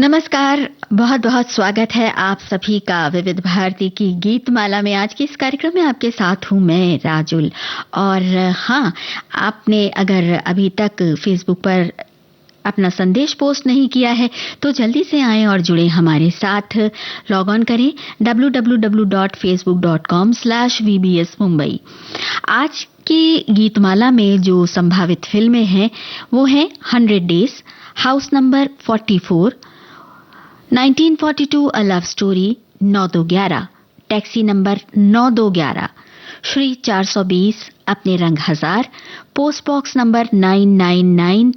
नमस्कार, बहुत बहुत स्वागत है आप सभी का विविध भारती की गीतमाला में। आज के इस कार्यक्रम में आपके साथ हूं मैं राजुल। और हाँ, आपने अगर अभी तक फेसबुक पर अपना संदेश पोस्ट नहीं किया है तो जल्दी से आएं और जुड़े हमारे साथ। लॉग ऑन करें www.facebook.com/vbsmumbai। आज की गीतमाला में जो संभावित फिल्में हैं वो हैं 100 days, house number 44, 1942 a love story 9211, taxi number 9211, Shri 420 अपने रंग हजार, पोस्ट बॉक्स नंबर 999,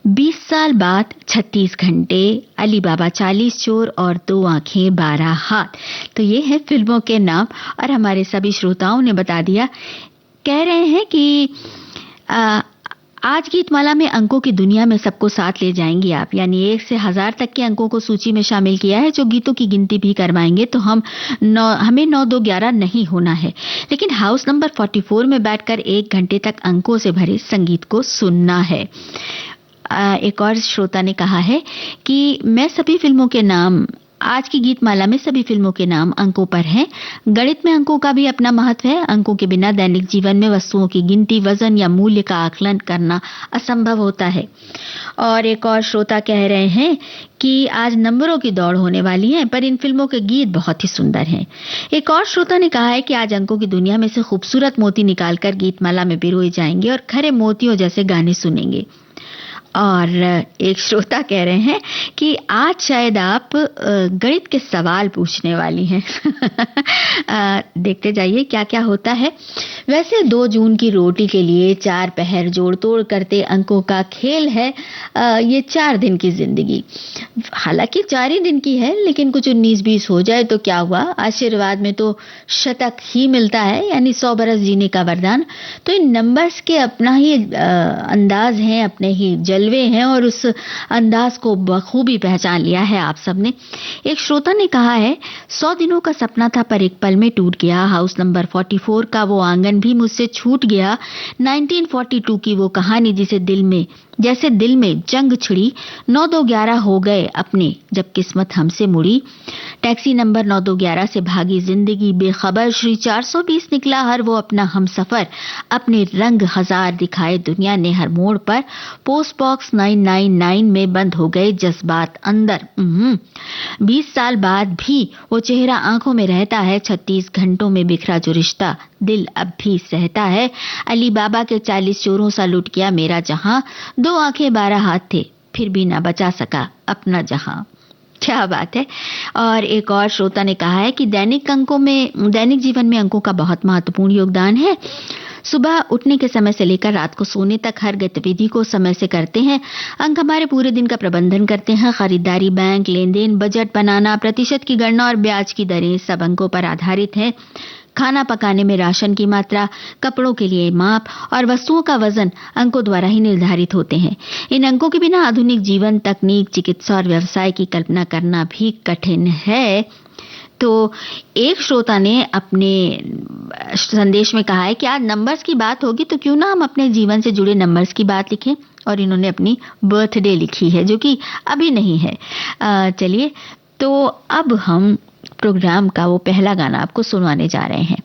20 साल बाद 36 घंटे, अली बाबा 40 चोर और 2 आंखें 12 हाथ। तो ये है फिल्मों के नाम और हमारे सभी श्रोताओं ने बता दिया। कह रहे हैं कि आज गीतमाला में अंकों की दुनिया में सबको साथ ले जाएंगी आप, यानी 1 से 1000 तक के अंकों को सूची में शामिल किया है। जो गीतों की गिनती भी करवाएंगे तो हमें 9-2-11 नहीं होना है, लेकिन हाउस नंबर 44 में बैठकर 1 घंटे तक अंकों से भरे संगीत को सुनना है। एक और श्रोता ने कहा है कि मैं सभी फिल्मों के नाम, आज की गीतमाला में सभी फिल्मों के नाम अंकों पर हैं। गणित में अंकों का भी अपना महत्व है। अंकों के बिना दैनिक जीवन में वस्तुओं की गिनती, वजन या मूल्य का आकलन करना असंभव होता है। और एक और श्रोता कह रहे हैं कि आज नंबरों की दौड़ होने वाली है, पर इन फिल्मों के गीत बहुत ही सुंदर हैं। एक और श्रोता ने कहा है कि आज अंकों की दुनिया में से खूबसूरत मोती निकालकर गीतमाला में पिरोए जाएंगे और खरे मोतियों जैसे गाने सुनेंगे। और एक श्रोता कह रहे हैं कि आज शायद आप गणित के सवाल पूछने वाली हैं। देखते जाइए क्या क्या होता है। वैसे 2 जून की रोटी के लिए 4 पहर जोड़ तोड़ करते अंकों का खेल है। ये 4 दिन की जिंदगी, हालांकि 4 ही दिन की है, लेकिन कुछ 19-20 हो जाए तो क्या हुआ। आशीर्वाद में तो शतक ही मिलता है, यानी 100 बरस जीने का वरदान। तो इन नंबर्स के अपना ही अंदाज है, अपने ही जलवे हैं और उस अंदाज को बखूबी पहचान लिया है आप सबने। एक श्रोता ने कहा है 100 दिनों का सपना था पर एक पल में टूट गया। हाउस नंबर 44 का वो आंगन भी मुझसे छूट गया। 1942 की वो कहानी जैसे दिल में जंग छिड़ी। 9-2-11 हो गए अपने जब किस्मत हमसे मुड़ी। टैक्सी नंबर 9-2-11 से भागी जिंदगी बेखबर। श्री 420 निकला हर वो अपना हमसफर। अपने रंग हजार दिखाए दुनिया ने हर मोड़ पर। पोस्ट बॉक्स 999 में बंद हो गए जज्बात अंदर। 20 साल बाद भी वो चेहरा आंखों में रहता है। 36 घंटों में बिखरा जो रिश्ता दिल अब भी सहता है। अली बाबा के 40 चोरों सा लुट गया मेरा जहां। 2 आंखें 12 हाथ थे फिर भी ना बचा सका अपना जहां। क्या बात है। और एक और श्रोता ने कहा है कि दैनिक जीवन में अंकों का बहुत महत्वपूर्ण योगदान है। सुबह उठने के समय से लेकर रात को सोने तक हर गतिविधि को समय से करते हैं। अंक हमारे पूरे दिन का प्रबंधन करते हैं। खरीदारी, बैंक लेन देन, बजट बनाना, प्रतिशत की गणना और ब्याज की दरें सब अंकों पर आधारित है। खाना पकाने में राशन की मात्रा, कपड़ों के लिए माप और वस्तुओं का वजन अंकों द्वारा ही निर्धारित होते हैं। इन अंकों के बिना आधुनिक जीवन, तकनीक, चिकित्सा और व्यवसाय की कल्पना करना भी कठिन है। तो एक श्रोता ने अपने संदेश में कहा है कि आज नंबर्स की बात होगी तो क्यों ना हम अपने जीवन से जुड़े नंबर्स की बात लिखें। और इन्होंने अपनी बर्थडे लिखी है जो कि अभी नहीं है। चलिए, तो अब हम प्रोग्राम का वो पहला गाना आपको सुनवाने जा रहे हैं।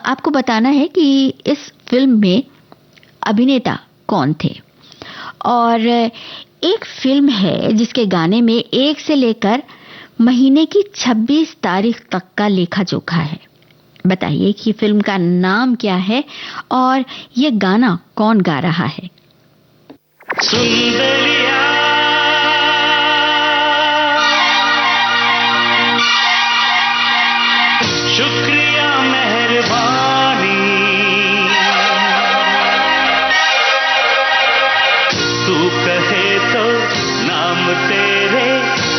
आपको बताना है कि इस फिल्म में अभिनेता कौन थे। और एक फिल्म है जिसके गाने में 1 से लेकर महीने की 26 तारीख तक का लेखा जोखा है। बताइए कि फिल्म का नाम क्या है और ये गाना कौन गा रहा है। सुंदरिया शुक्रिया मेहरबानी, तू कहे तो नाम तेरे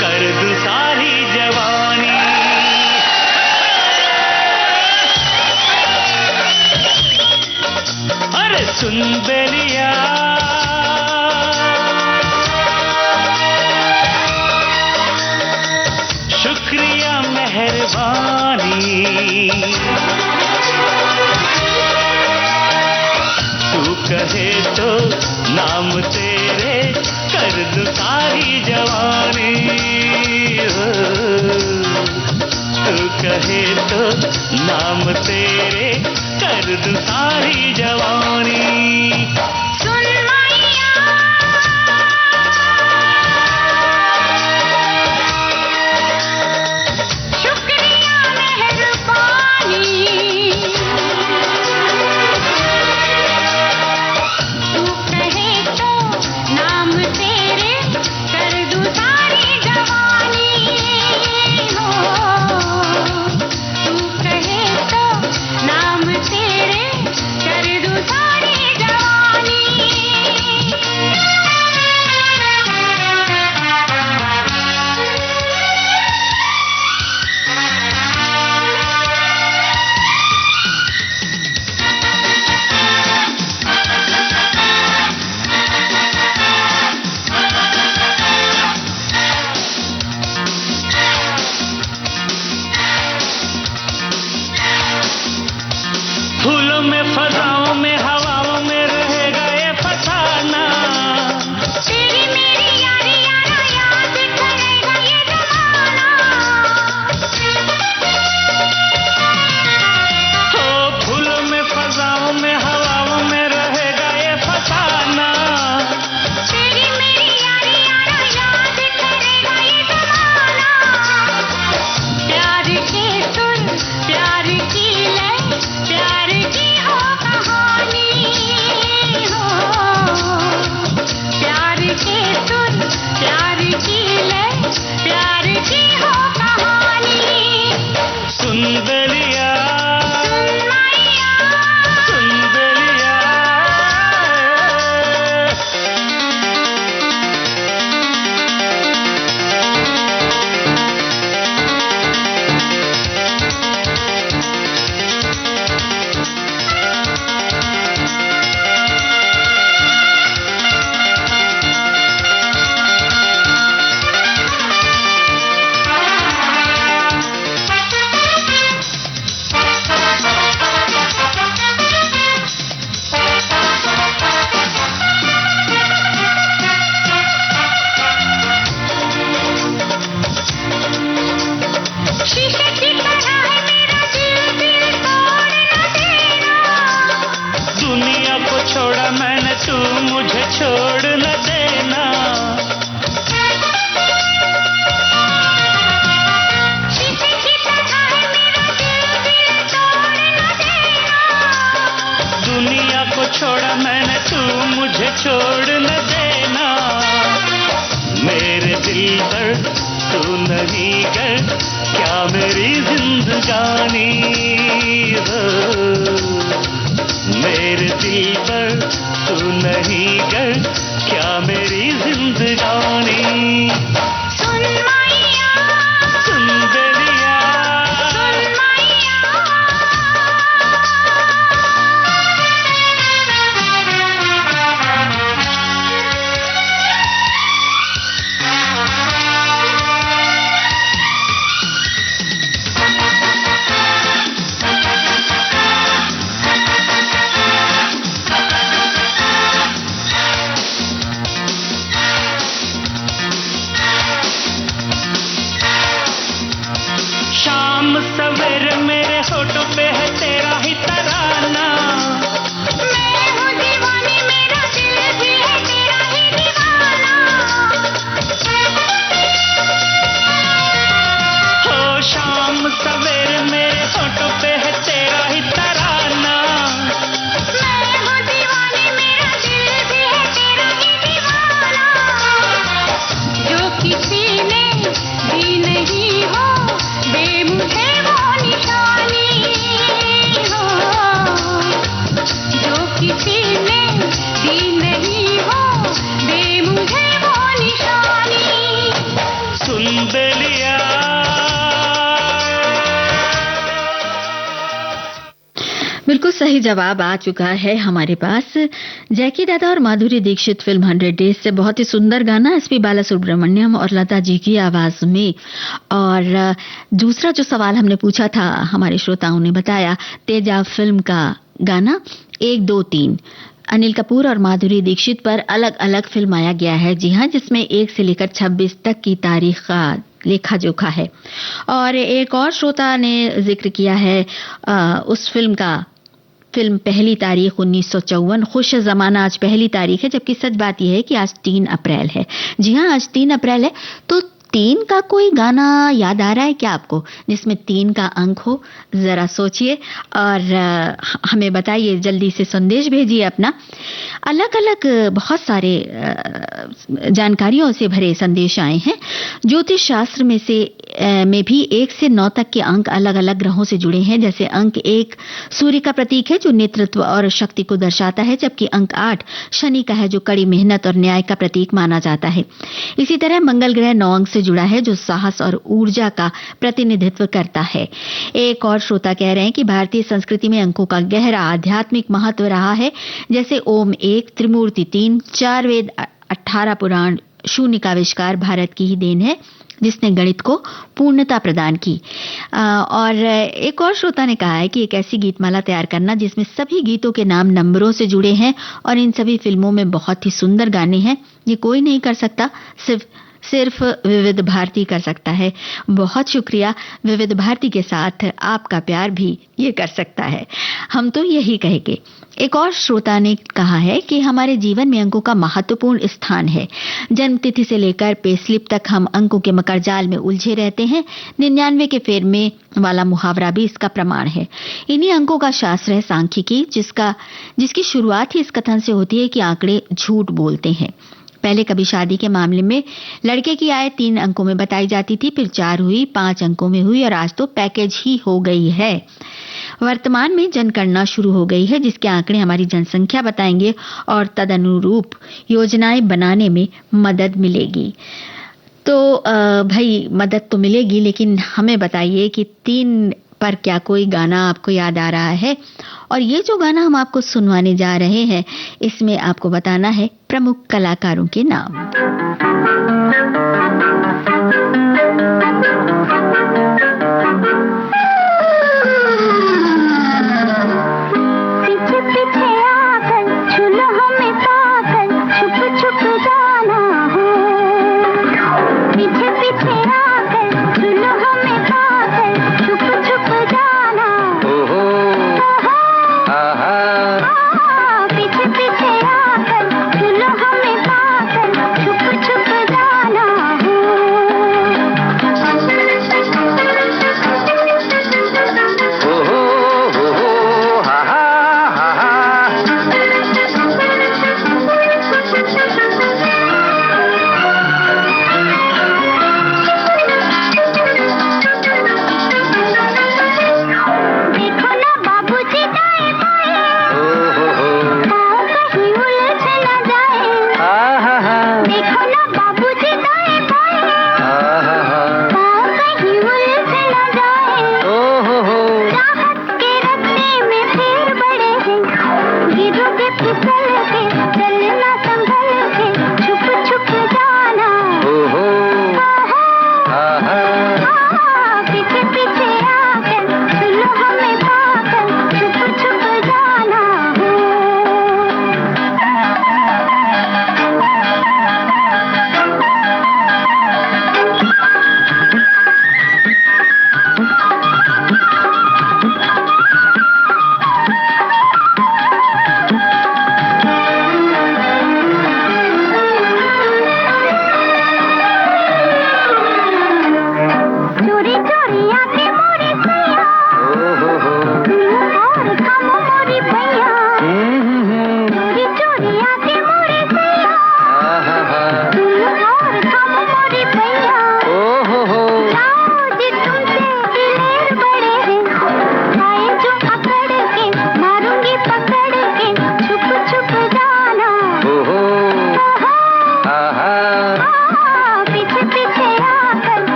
कर दूं सारी जवानी। अरे सुंदरिया शुक्रिया मेहरबानी, तू कहे तो नाम तेरे कर दूं सारी जवानी। नाम तेरे कर दूं सारी जवानी। सुन मैया शुक्रिया मेहरबानी, तू कहे तो नाम तेरे कर दूं सारी जवानी हो, तू कहे तो नाम तेरे कर दूं सारी जवानी। फूलों में फजाओं में हवाओं में रहेगा ये फसाना, तेरी मेरी यारी यारा याद करेगा ये जमाना। हो फूलों में फजाओं में हवाओं में रहेगा ये फसाना, तेरी मेरी यारी यारा याद करेगा ये जमाना। प्यार के सुर प्यार की लय प्यार की हो कहानी हो, प्यार के सुर प्यार की लय प्यार की हो कहानी। सुन बेलिया सुन मैया सुन बेलिया। शीशे की तरह है मेरा दिल, दिल तोड़ न देना। दुनिया को छोड़ा मैंने तू मुझे छोड़ न देना, शीशे की तरह है मेरा दिल, दिल तोड़ न देना। दुनिया को छोड़ा मैंने तू मुझे छोड़ न देना। मेरे दिल पर तू नहीं कर क्या मेरी जिंदगानी हो, मेरे दिल पर तू नहीं कर क्या मेरी जिंदगानी। सुन मैया सुन बेलिया सुन मैया शाम सवेरे मेरे होठों पे है तेरा ही तराना, मैं हूँ दीवानी मेरा दिल भी है तेरा ही दीवाना। हो शाम सवेरे मेरे होठों पे है तेरा ही तराना, मैं हूँ दीवानी मेरा दिल भी है तेरा ही दीवाना। जो किसी ने दी नहीं हो बेमुझे वो निशानी हो, जो किसी ने दी नहीं हो बेमुझे वो निशानी। सुन बेलिया। बिल्कुल सही जवाब आ चुका है हमारे पास। जैकी दादा और माधुरी दीक्षित फिल्म 100 डेज से बहुत ही सुंदर गाना एसपी बालासुब्रमण्यम और लता जी की आवाज में। और दूसरा जो सवाल हमने पूछा था हमारे श्रोताओं ने बताया तेजा फिल्म का गाना 1 2 3 अनिल कपूर और माधुरी दीक्षित पर अलग अलग फिल्माया गया है। जी हाँ, जिसमें 1 से लेकर 26 तक की तारीख का लेखा जोखा है। और एक और श्रोता ने जिक्र किया है उस फिल्म पहली तारीख 1954, खुश जमाना आज पहली तारीख है, जबकि सच बात यह है कि आज 3 अप्रैल है। जी हाँ, आज 3 अप्रैल है। तो 3 का कोई गाना याद आ रहा है क्या आपको, जिसमें 3 का अंक हो? जरा सोचिए और हमें बताइए, जल्दी से संदेश भेजिए अपना। अलग अलग बहुत सारे जानकारियों से भरे संदेश आए हैं। ज्योतिष शास्त्र में भी 1 से 9 तक के अंक अलग अलग ग्रहों से जुड़े हैं। जैसे अंक 1 सूर्य का प्रतीक है जो नेतृत्व और शक्ति को दर्शाता है, जबकि अंक 8 शनि का है जो कड़ी मेहनत और न्याय का प्रतीक माना जाता है। इसी तरह मंगल ग्रह 9 अंक से जुड़ा है जो साहस और ऊर्जा का प्रतिनिधित्व करता है। एक और श्रोता कह रहे हैं कि भारतीय संस्कृति में अंकों का गहरा आध्यात्मिक महत्व रहा है। जैसे ओम 1, त्रिमूर्ति 3, 4 वेद, 18 पुराण, शून्य का आविष्कार भारत की ही देन है जिसने गणित को पूर्णता प्रदान की। और एक और श्रोता ने कहा है कि एक ऐसी गीतमाला तैयार करना जिसमें सभी गीतों के नाम नंबरों से जुड़े हैं और इन सभी फिल्मों में बहुत ही सुंदर गाने हैं। ये कोई नहीं कर सकता, सिर्फ विविध भारती कर सकता है। बहुत शुक्रिया। विविध भारती के साथ आपका प्यार भी ये कर सकता है, हम तो यही कहेंगे। एक और श्रोता ने कहा है कि हमारे जीवन में अंकों का महत्वपूर्ण स्थान है। जन्म तिथि से लेकर पे स्लिप तक हम अंकों के मकर जाल में उलझे रहते हैं। 99 के फेर में वाला मुहावरा भी इसका प्रमाण है। इन्हीं अंकों का शास्त्र है सांख्यिकी, जिसकी शुरुआत ही इस कथन से होती है कि आंकड़े झूठ बोलते हैं। पहले कभी शादी के मामले में लड़के की आय 3 अंकों में बताई जाती थी, फिर 4 हुई, 5 अंकों में हुई और आज तो पैकेज ही हो गई है। वर्तमान में जनगणना शुरू हो गई है जिसके आंकड़े हमारी जनसंख्या बताएंगे और तदनुरूप योजनाएं बनाने में मदद मिलेगी। तो भाई मदद तो मिलेगी, लेकिन हमें बताइए कि 3 पर क्या कोई गाना आपको याद आ रहा है? और ये जो गाना हम आपको सुनवाने जा रहे हैं इसमें आपको बताना है प्रमुख कलाकारों के नाम। पीछे पीछे आकर छुलो हमें पाकर छुप छुप जाना है। पीछे पीछे आकर छुलो हमें पाकर छुप छुप जाना। ओहो आहा पीछे पीछे आकर छुलो हमें पाकर छुप छुप जाना।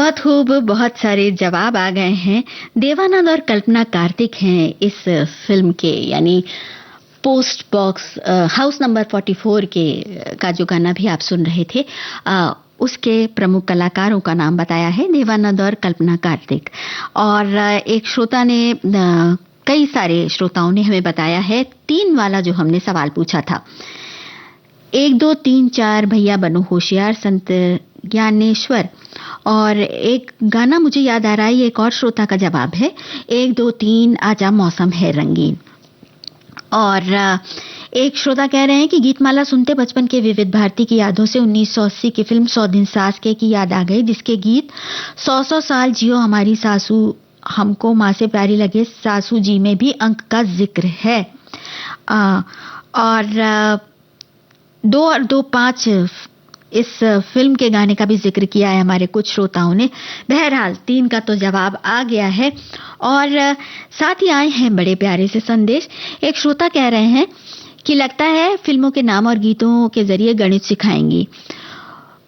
बहुत खूब, बहुत सारे जवाब आ गए हैं। देवानंद और कल्पना कार्तिक हैं इस फिल्म के, यानी पोस्ट बॉक्स हाउस नंबर 44 के का जो गाना भी आप सुन रहे थे, उसके प्रमुख कलाकारों का नाम बताया है देवानंद और कल्पना कार्तिक। और एक श्रोता ने कई सारे श्रोताओं ने हमें बताया है 3 वाला जो हमने सवाल पूछा था, 1 2 3 4 भैया बनो होशियार, संत ज्ञानेश्वर। और एक गाना मुझे याद आ रहा है, ये एक और श्रोता का जवाब है, 1 2 3 आजा मौसम है रंगीन। और एक श्रोता कह रहे हैं कि गीतमाला सुनते बचपन के विविध भारती की यादों से 1980 की फिल्म 100 दिन सास के की याद आ गई, जिसके गीत 100 साल जियो हमारी सासू हमको माँ से प्यारी लगे सासू जी में भी अंक का जिक्र है। और 2 और 2 5 इस फिल्म के गाने का भी जिक्र किया है हमारे कुछ श्रोताओं ने। बहरहाल 3 का तो जवाब आ गया है। और साथ ही आए हैं बड़े प्यारे से संदेश। एक श्रोता कह रहे हैं कि लगता है फिल्मों के नाम और गीतों के जरिए गणित सिखाएंगी।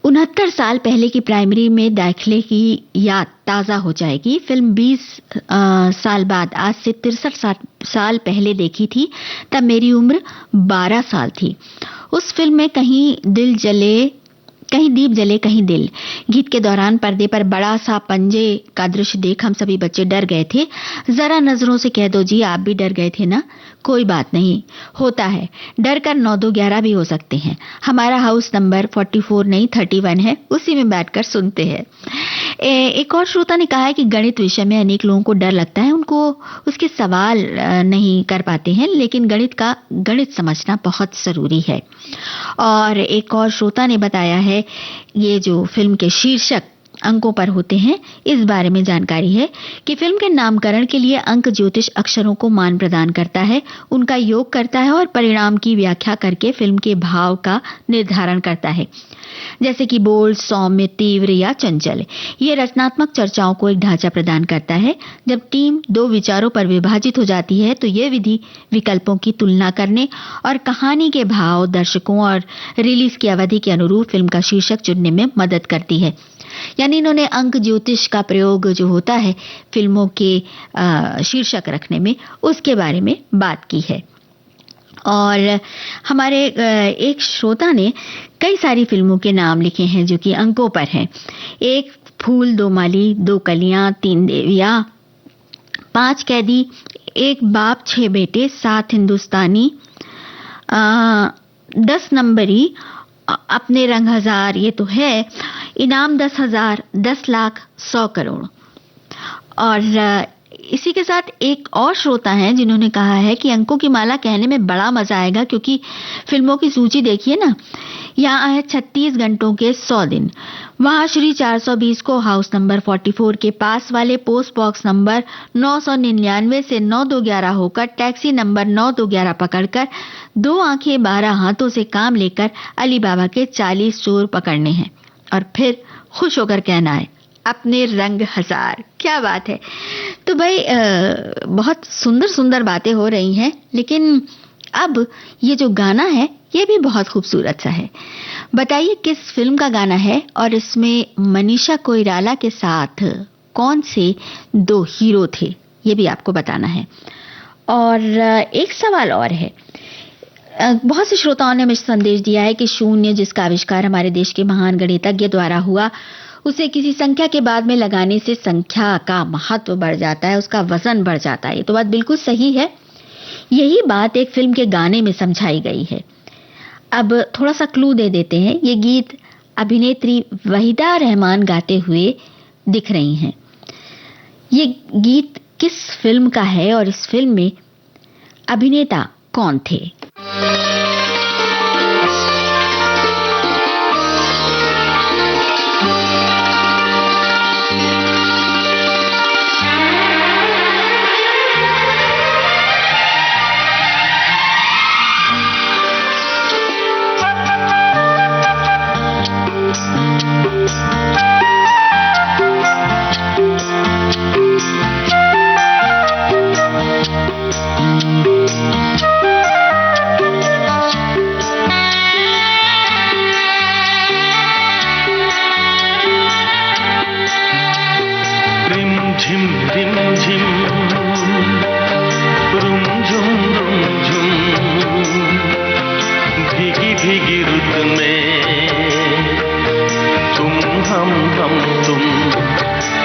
69 साल पहले की प्राइमरी में दाखिले की याद ताज़ा हो जाएगी। फिल्म 20 साल बाद आज से 63 साल पहले देखी थी, तब मेरी उम्र 12 साल थी। उस फिल्म में कहीं दीप जले कहीं दिल गीत के दौरान पर्दे पर बड़ा सा पंजे का दृश्य देख हम सभी बच्चे डर गए थे। जरा नजरों से कह दो जी, आप भी डर गए थे ना? कोई बात नहीं, होता है, डर कर 9 2 11 भी हो सकते हैं। हमारा हाउस नंबर 44 नहीं 31 है, उसी में बैठकर सुनते हैं। एक और श्रोता ने कहा है कि गणित विषय में अनेक लोगों को डर लगता है, उनको उसके सवाल नहीं कर पाते हैं, लेकिन गणित समझना बहुत जरूरी है। और एक और श्रोता ने बताया है ये जो फिल्म के शीर्षक अंकों पर होते हैं, इस बारे में जानकारी है कि फिल्म के नामकरण के लिए अंक ज्योतिष अक्षरों को मान प्रदान करता है, उनका योग करता है और परिणाम की व्याख्या करके फिल्म के भाव का निर्धारण करता है, जैसे कि बोल्ड, सौम्य, तीव्र या चंचल। ये रचनात्मक चर्चाओं को एक ढांचा प्रदान करता है। जब टीम 2 विचारों पर विभाजित हो जाती है तो ये विधि विकल्पों की तुलना करने और कहानी के भाव, दर्शकों और रिलीज की अवधि के अनुरूप फिल्म का शीर्षक चुनने में मदद करती है। यानी इन्होंने अंक ज्योतिष का प्रयोग जो होता है फिल्मों के शीर्षक रखने में, उसके बारे में बात की है। और हमारे एक श्रोता ने कई सारी फिल्मों के नाम लिखे हैं जो कि अंकों पर हैं। 1 फूल 2 माली, 2 कलियां 3 देवियां, 5 कैदी, 1 बाप 6 बेटे, 7 हिंदुस्तानी, 10 नंबरी, अपने रंग 1000, ये तो है, इनाम 10,000, 10 लाख, 100 करोड़। और इसी के साथ एक और श्रोता हैं जिन्होंने कहा है कि अंकों की माला कहने में बड़ा मजा आएगा, क्योंकि फिल्मों की सूची देखिए ना, यहाँ है 36 घंटों के 100 दिन। वहां श्री 420 को हाउस नंबर 44 के पास वाले पोस्ट बॉक्स नंबर 999 से 9211 होकर टैक्सी नंबर 9211 पकड़कर 2 आंखें 12 हाथों से काम लेकर अली बाबा के 40 चोर पकड़ने हैं और फिर खुश होकर कहना है अपने रंग 1000। क्या बात है। तो भाई बहुत सुंदर सुंदर बातें हो रही हैं, लेकिन अब ये जो गाना है ये भी बहुत खूबसूरत सा है। बताइए किस फिल्म का गाना है और इसमें मनीषा कोइराला के साथ कौन से 2 हीरो थे, ये भी आपको बताना है। और एक सवाल और है, बहुत से श्रोताओं ने मुझे संदेश दिया है कि शून्य जिसका आविष्कार हमारे देश के महान गणितज्ञ द्वारा हुआ, उसे किसी संख्या के बाद में लगाने से संख्या का महत्व बढ़ जाता है, उसका वजन बढ़ जाता है। ये तो बात बिल्कुल सही है। यही बात एक फिल्म के गाने में समझाई गई है। अब थोड़ा सा क्लू दे देते हैं। ये गीत अभिनेत्री वहीदा रहमान गाते हुए दिख रही हैं। ये गीत किस फिल्म का है और इस फिल्म में अभिनेता कौन थे?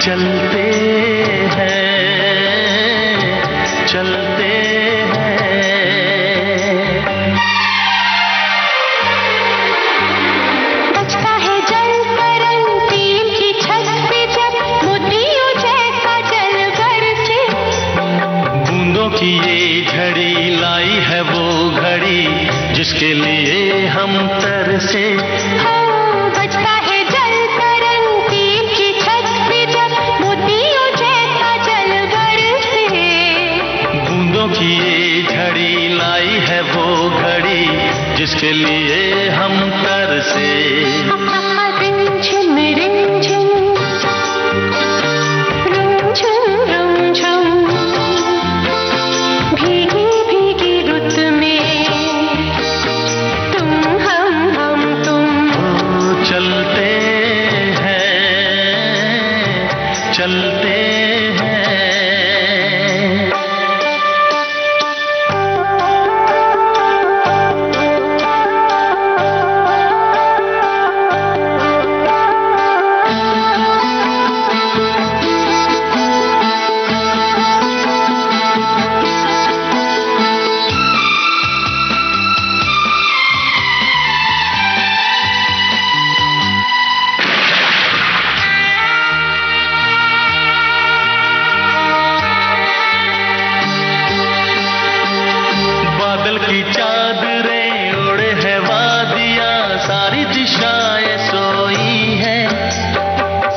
चलते हैं, चलते बजता है जल तरंग टीम की छत पे जब मोतियों जैसा जल बरसे। बूंदों की ये झड़ी लाई है वो घड़ी जिसके लिए हम तरसे। बजता है जल तरंग टीम की छत पे जब मोतियों जैसा जल बरसे। बूंदों की ये झड़ी लाई है वो घड़ी जिसके लिए हम तरसे। रिमझिम रिमझिम रुमझुम रुमझुम भीगी भीगी रुत में तुम हम तुम। चलते हैं, चलते हैं। बादल की चादरें ओढ़े है वादियां सारी दिशाएं सोई है।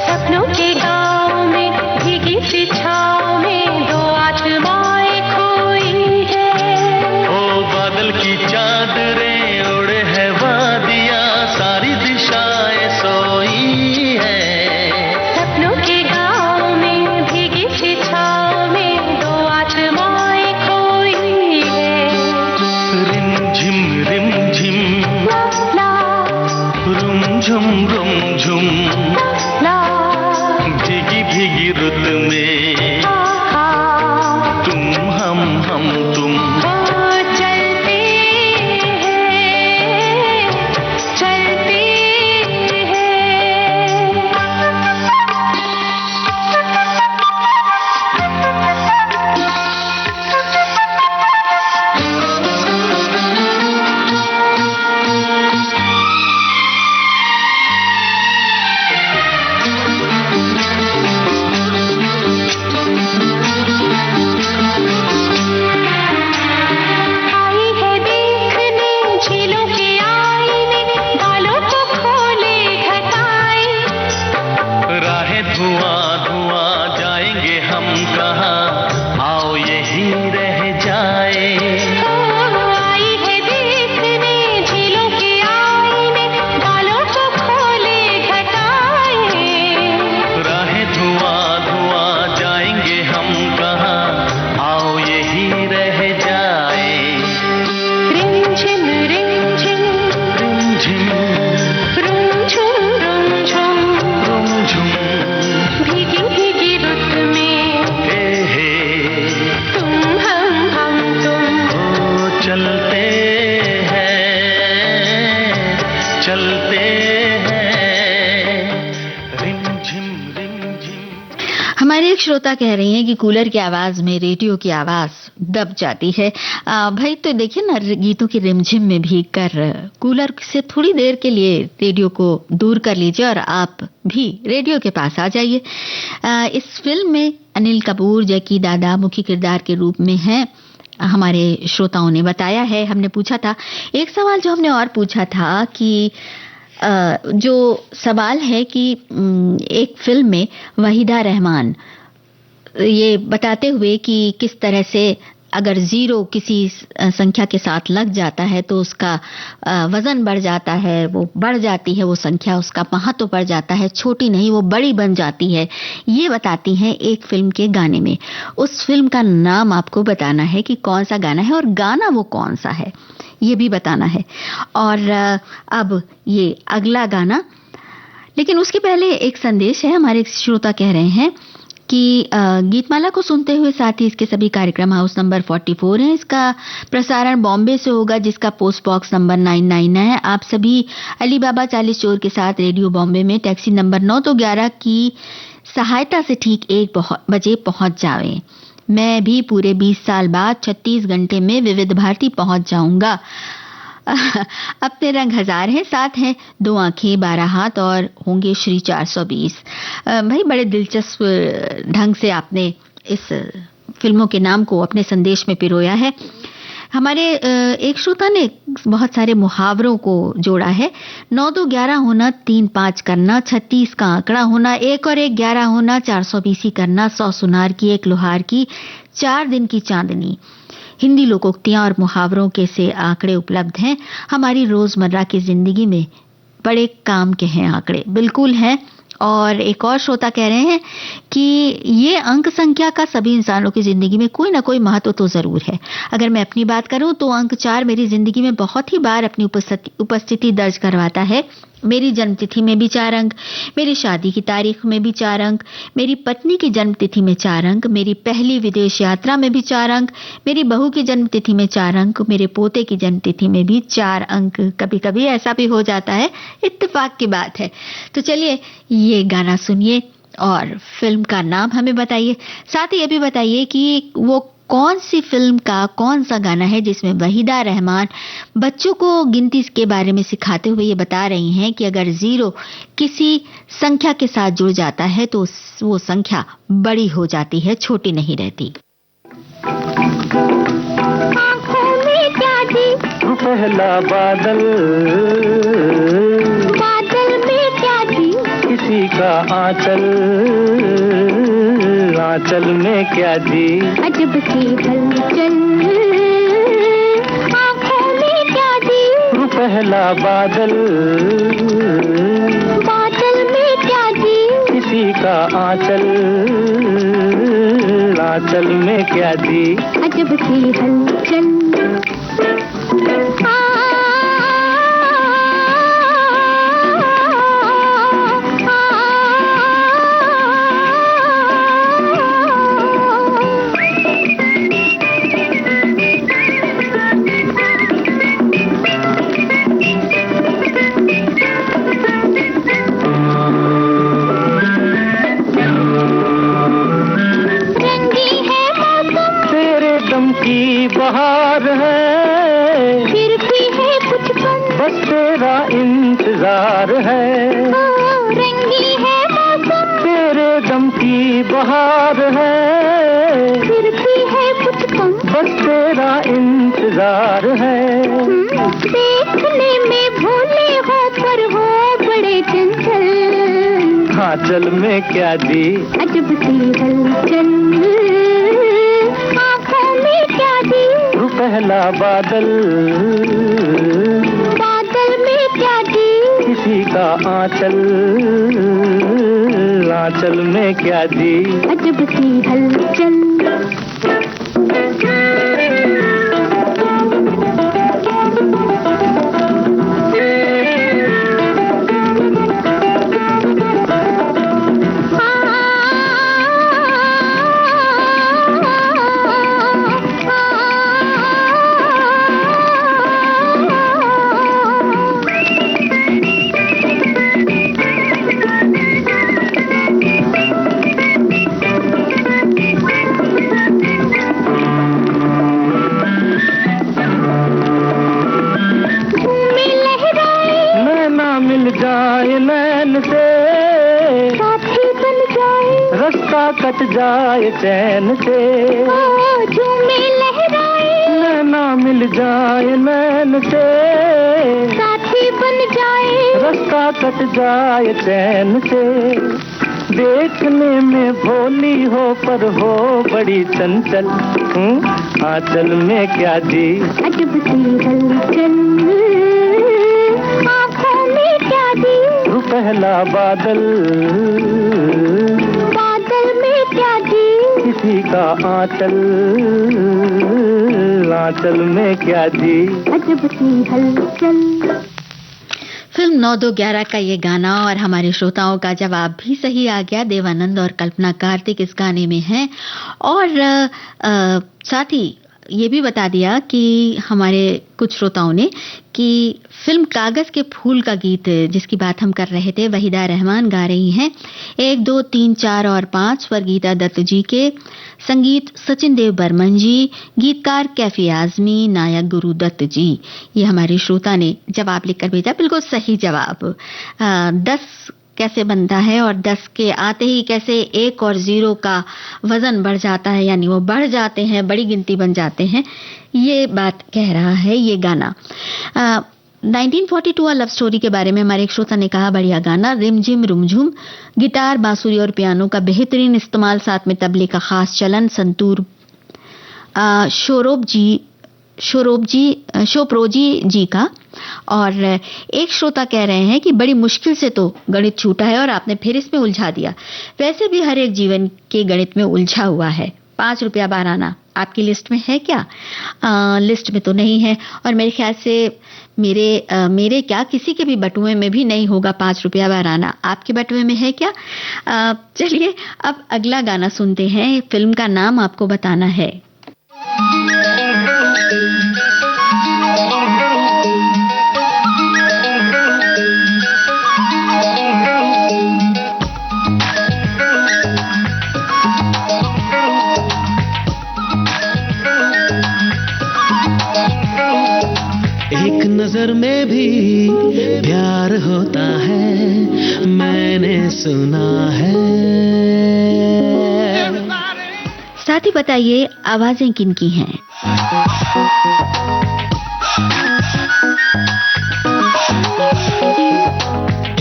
सपनों के गाँव में भीगी सी छाँव में दो आत्माएं खोई है। ओ बादल की चादरें ओढ़े है वादियां सारी दिशाएं सोई है। सपनों के गाँव में भीगी सी छाँव में दो आत्माएं खोई है। रिमझिम रिमझिम ला रुमझुम रुमझुम ला भीगी भीगी रुत में ला तुम हम तुम। चलते हैं, चलते आई है देखने झीलों के आईने बालों को खोले घटाए। राहें धुआं धुआं जाएंगे हम कहाँ आओ यही रह जाए। आई है देखने झीलों के आईने बालों को खोले घटाए। राहें धुआं धुआं जाएंगे हम कहाँ आओ यही रह जाए। रिमझिम रिमझिम रिमझिम रुमझुम रुमझुम रुमझुम भीगी भीगी रुत में हे तुम हम तुम। ओ चलते हैं, चलते हैं। रिमझिम रिमझिम। हमारे एक श्रोता कह रही हैं कि कूलर की आवाज में रेडियो की आवाज दब जाती है। भाई तो देखिए ना, गीतों की रिमझिम में भीग कर कूलर से थोड़ी देर के लिए रेडियो को दूर कर लीजिए और आप भी रेडियो के पास आ जाइए। इस फिल्म में अनिल कपूर जैकी दादा मुख्य किरदार के रूप में हैं, हमारे श्रोताओं ने बताया है। हमने पूछा था एक सवाल, जो हमने और पूछा था कि जो सवाल है कि एक फिल्म में वहीदा रहमान ये बताते हुए कि किस तरह से अगर जीरो किसी संख्या के साथ लग जाता है तो उसका वजन बढ़ जाता है, वो बढ़ जाती है वो संख्या, उसका महत्व बढ़ जाता है, छोटी नहीं वो बड़ी बन जाती है। ये बताती हैं एक फिल्म के गाने में। उस फिल्म का नाम आपको बताना है कि कौन सा गाना है और गाना वो कौन सा है, ये भी बताना है। और अब ये अगला गाना, लेकिन उसके पहले एक संदेश है। हमारे श्रोता कह रहे हैं कि गीतमाला को सुनते हुए साथ ही इसके सभी कार्यक्रम हाउस नंबर 44 है। इसका प्रसारण बॉम्बे से होगा, जिसका पोस्ट बॉक्स नंबर 99 है। आप सभी अली बाबा 40 चोर के साथ रेडियो बॉम्बे में टैक्सी नंबर 9 तो 11 की सहायता से ठीक 1 बजे पहुंच जावें। मैं भी पूरे 20 साल बाद 36 घंटे में विविध भारती पहुंच जाऊंगा। अपने रंग हजार हैं, साथ हैं 2 आंखें, 12 हाथ और होंगे श्री 420। भाई बड़े दिलचस्प ढंग से आपने इस फिल्मों के नाम को अपने संदेश में पिरोया है। हमारे एक श्रोता ने बहुत सारे मुहावरों को जोड़ा है। 9 2 11 होना, 3 5 करना, 36 का आंकड़ा होना, 1 और 1 11 होना, 420 करना, 100 सुनार की 1 लोहार की, 4 दिन की चांदनी। हिंदी लोकोक्तियां और मुहावरों के से आंकड़े उपलब्ध हैं हमारी रोजमर्रा की जिंदगी में। बड़े काम के हैं आंकड़े, बिल्कुल हैं। और एक और श्रोता कह रहे हैं कि ये अंक संख्या का सभी इंसानों की जिंदगी में कोई ना कोई महत्व तो जरूर है। अगर मैं अपनी बात करूं तो अंक 4 मेरी जिंदगी में बहुत ही बार अपनी उपस्थिति दर्ज करवाता है। मेरी जन्मतिथि में भी 4 अंक, मेरी शादी की तारीख में भी 4 अंक, मेरी पत्नी की जन्मतिथि में 4 अंक, मेरी पहली विदेश यात्रा में भी 4 अंक, मेरी बहू की जन्मतिथि में 4 अंक, मेरे पोते की जन्मतिथि में भी 4 अंक। कभी कभी ऐसा भी हो जाता है, इत्तेफाक की बात है। तो चलिए ये गाना सुनिए और फिल्म का नाम हमें बताइए। साथ ही ये भी बताइए कि वो कौन सी फिल्म का कौन सा गाना है जिसमें वहीदा रहमान बच्चों को गिनती के बारे में सिखाते हुए ये बता रही हैं कि अगर 0 किसी संख्या के साथ जुड़ जाता है तो वो संख्या बड़ी हो जाती है, छोटी नहीं रहती। आँखों में क्या जी, पहला बादल, बादल में क्या जी, किसी का आंचल, आंचल में क्या जी, अजब सी हलचल। आँखों में क्या जी, पहला बादल, बादल में क्या जी, किसी का आंचल, आंचल में क्या जी, अजब सी हलचल। बहार है, फिर भी है कुछ कम, बस तेरा इंतजार है। रंगी है मौसम, तेरे दम की बहार है, फिर भी है कुछ कम, बस तेरा इंतजार है। देखने में भोले हो पर हो बड़े चंचल, आंचल में क्या जी, अजब सी हलचल। पहला बादल, बादल में क्या जी, किसी का आंचल, आंचल में क्या जी, अजब सी हलचल। कट जाए चैन से, झूमे लहराए, नैना मिल जाए नैन से, साथी बन जाए, रास्ता कट जाए चैन से। देखने में भोली हो पर हो बड़ी चंचल, आंचल में क्या जी, अजब सी हलचल। आँखों में क्या जी, पहला बादल, क्या जी, किसी का आंचल, आंचल में क्या जी, अजब सी हलचल। फिल्म 9 2 11 का ये गाना और हमारे श्रोताओं का जवाब भी सही आ गया। देवानंद और कल्पना कार्तिक इस गाने में हैं और साथ ही ये भी बता दिया कि हमारे कुछ श्रोताओं ने कि फिल्म कागज के फूल का गीत जिसकी बात हम कर रहे थे वहीदा रहमान गा रही हैं। 1, 2, 3, 4 और 5 स्वर गीता दत्त जी के, संगीत सचिन देव बर्मन जी, गीतकार कैफी आजमी, नायक गुरुदत्त जी। ये हमारे श्रोता ने जवाब लिखकर भेजा, बिल्कुल सही जवाब। 10 कैसे बनता है और 10 के आते ही कैसे 1 और 0 का वजन बढ़ जाता है, यानी वो बढ़ जाते हैं, बड़ी गिनती बन जाते हैं, ये बात कह रहा है ये गाना। 1942 लव स्टोरी के बारे में हमारे एक श्रोता ने कहा, बढ़िया गाना, रिमझिम रुमझुम, गिटार बांसुरी और पियानो का बेहतरीन इस्तेमाल, साथ में तबले का खास चलन, संतूर शोप्रोजी जी का। और एक श्रोता कह रहे हैं कि बड़ी मुश्किल से तो गणित छूटा है और आपने फिर इसमें उलझा दिया। वैसे भी हर एक जीवन के गणित में उलझा हुआ है। 5 रुपया बाराना आपकी लिस्ट में है क्या? लिस्ट में तो नहीं है और मेरे ख्याल से मेरे क्या किसी के भी बटुए में भी नहीं होगा 5 रुपया बाराना। आपके बटुए में है क्या? चलिए अब अगला गाना सुनते हैं। फिल्म का नाम आपको बताना है। एक नजर में भी प्यार होता है, मैंने सुना है। साथ ही बताइए आवाजें किनकी हैं?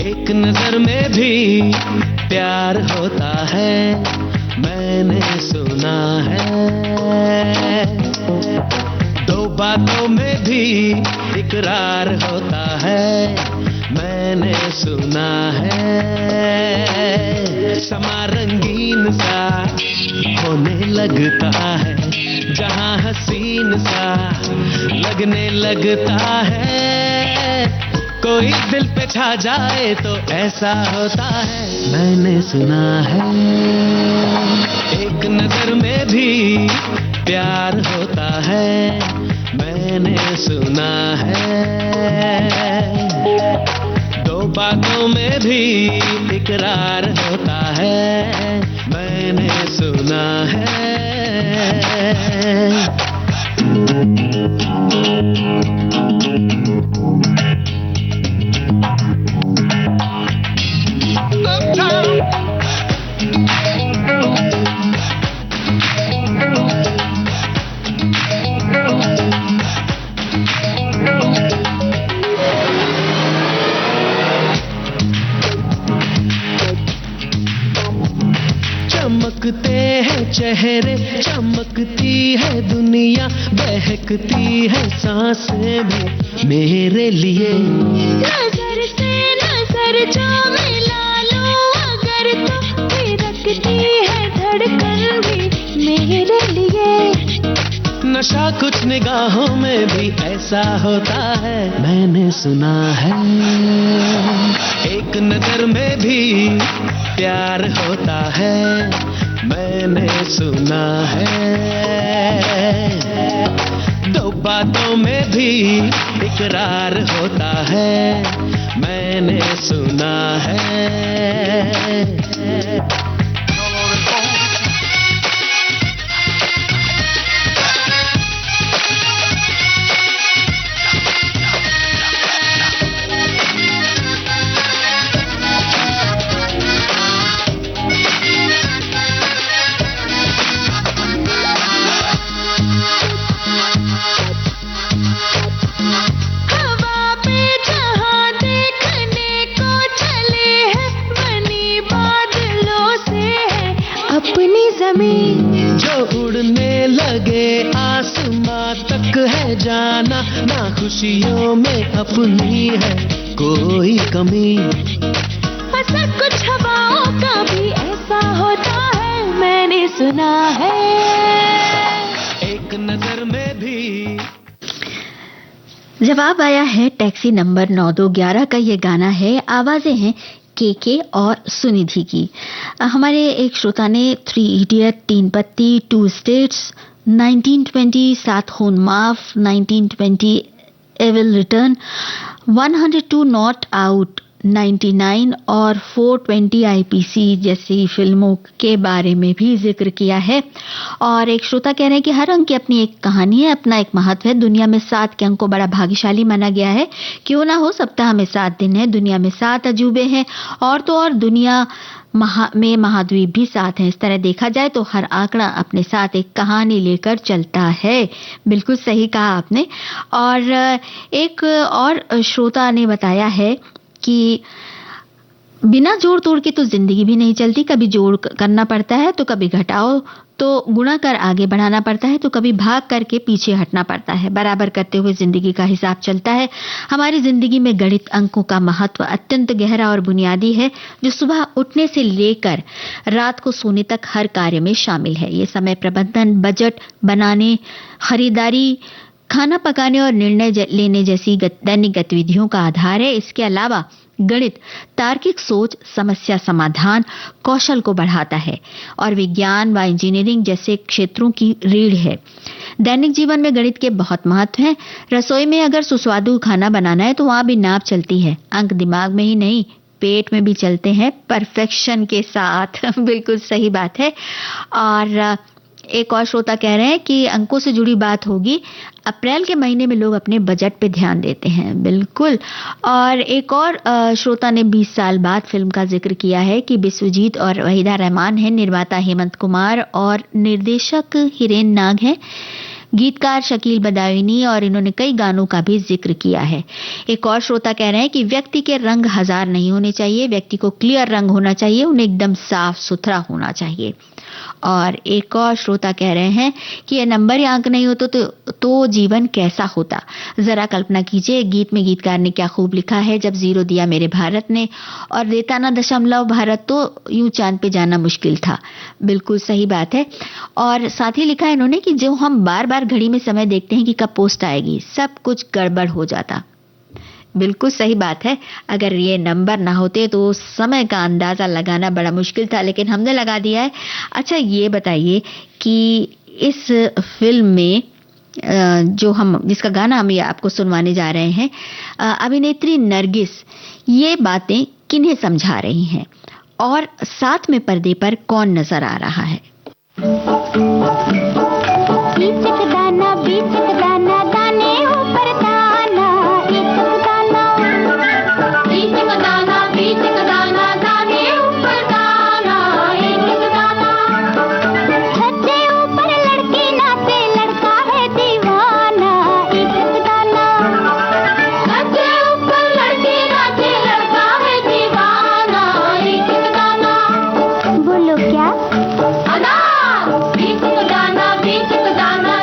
एक नजर में भी प्यार होता है, मैंने सुना है। दो बातों में भी इकरार होता है, मैंने सुना है। समा रंगीन सा होने लगता है, जहां हसीन सा लगने लगता है। कोई दिल पे छा जाए तो ऐसा होता है, मैंने सुना है। एक नजर में भी प्यार होता है, मैंने सुना है। दो बातों में भी इकरार होता है, मैंने सुना है। चमकते हैं चेहरे, चमकती है दुनिया, बहकती है सांसें भी मेरे लिए। नजर से नजर जो मिला लो अगर तो थिरकती है धड़कन भी मेरे लिए। नशा कुछ निगाहों में भी ऐसा होता है, मैंने सुना है। एक नजर में भी प्यार होता है, मैंने सुना है। दो बातों में भी इकरार होता है, मैंने सुना है। जो उड़ने लगे आसमां तक है जाना, ना खुशियों में अपनी है कोई कमी। ऐसा कुछ हवाओं का भी ऐसा होता है, मैंने सुना है। एक नजर में भी। जवाब आया है टैक्सी नंबर 9211 का। ये गाना है, आवाजें हैं के और सुनिधि की। हमारे एक श्रोता ने 3 इडियट, 3 पत्ती, 2 स्टेट्स, 1920 सात खून माफ, 1920 एविल रिटर्न, 102 नॉट आउट, 99 और 420 आईपीसी जैसी फिल्मों के बारे में भी जिक्र किया है। और एक श्रोता कह रहे हैं कि हर अंक की अपनी एक कहानी है, अपना एक महत्व है। दुनिया में 7 के अंक को बड़ा भाग्यशाली माना गया है। क्यों ना हो, सप्ताह में 7 दिन है, दुनिया में 7 अजूबे हैं, और तो और दुनिया में महाद्वीप भी 7 हैं। इस तरह देखा जाए तो हर आंकड़ा अपने साथ एक कहानी लेकर चलता है। बिल्कुल सही कहा आपने। और एक और श्रोता ने बताया है कि बिना जोड़ तोड़ के तो जिंदगी भी नहीं चलती। कभी जोड़ करना पड़ता है तो कभी घटाओ तो गुणा कर आगे बढ़ाना पड़ता है, तो कभी भाग करके पीछे हटना पड़ता है। बराबर करते हुए जिंदगी का हिसाब चलता है। हमारी जिंदगी में गणित अंकों का महत्व अत्यंत गहरा और बुनियादी है, जो सुबह उठने से लेकर रात को सोने तक हर कार्य में शामिल है। ये समय प्रबंधन, बजट बनाने, खरीदारी, खाना पकाने और निर्णय लेने जैसी दैनिक गतिविधियों का आधार है। इसके अलावा गणित तार्किक सोच, समस्या समाधान कौशल को बढ़ाता है और विज्ञान व इंजीनियरिंग जैसे क्षेत्रों की रीढ़ है। दैनिक जीवन में गणित के बहुत महत्व है। रसोई में अगर सुस्वादु खाना बनाना है तो वहां भी नाप चलती है। अंक दिमाग में ही नहीं, पेट में भी चलते हैं परफेक्शन के साथ। बिल्कुल सही बात है। और एक और श्रोता कह रहे हैं कि अंकों से जुड़ी बात होगी, अप्रैल के महीने में लोग अपने बजट पे ध्यान देते हैं। बिल्कुल। और एक और श्रोता ने 20 साल बाद फिल्म का जिक्र किया है कि बिस्वजीत और वहीदा रहमान है, निर्माता हेमंत कुमार और निर्देशक हिरेन नाग है, गीतकार शकील बदायूनी, और इन्होंने कई गानों का भी जिक्र किया है। एक और श्रोता कह रहे हैं कि व्यक्ति के रंग हजार नहीं होने चाहिए, व्यक्ति को क्लियर रंग होना चाहिए, उन्हें एकदम साफ सुथरा होना चाहिए। और एक और श्रोता कह रहे हैं कि ये नंबर या अंक नहीं होते तो जीवन कैसा होता। जरा कल्पना कीजिए, गीत में गीतकार ने क्या खूब लिखा है, जब 0 दिया मेरे भारत ने और देता ना दशमलव भारत तो यूं चांद पे जाना मुश्किल था। बिल्कुल सही बात है। और साथ ही लिखा है इन्होंने कि जो हम बार बार घड़ी में समय देखते हैं कि कब पोस्ट आएगी, सब कुछ गड़बड़ हो जाता। बिल्कुल सही बात है। अगर ये नंबर ना होते तो समय का अंदाजा लगाना बड़ा मुश्किल था, लेकिन हमने लगा दिया है। अच्छा, ये बताइए कि इस फिल्म में जिसका गाना हम ये आपको सुनवाने जा रहे हैं, अभिनेत्री नरगिस ये बातें किन्हें समझा रही हैं और साथ में पर्दे पर कौन नजर आ रहा है? बोलो क्या? अनार बीच दाना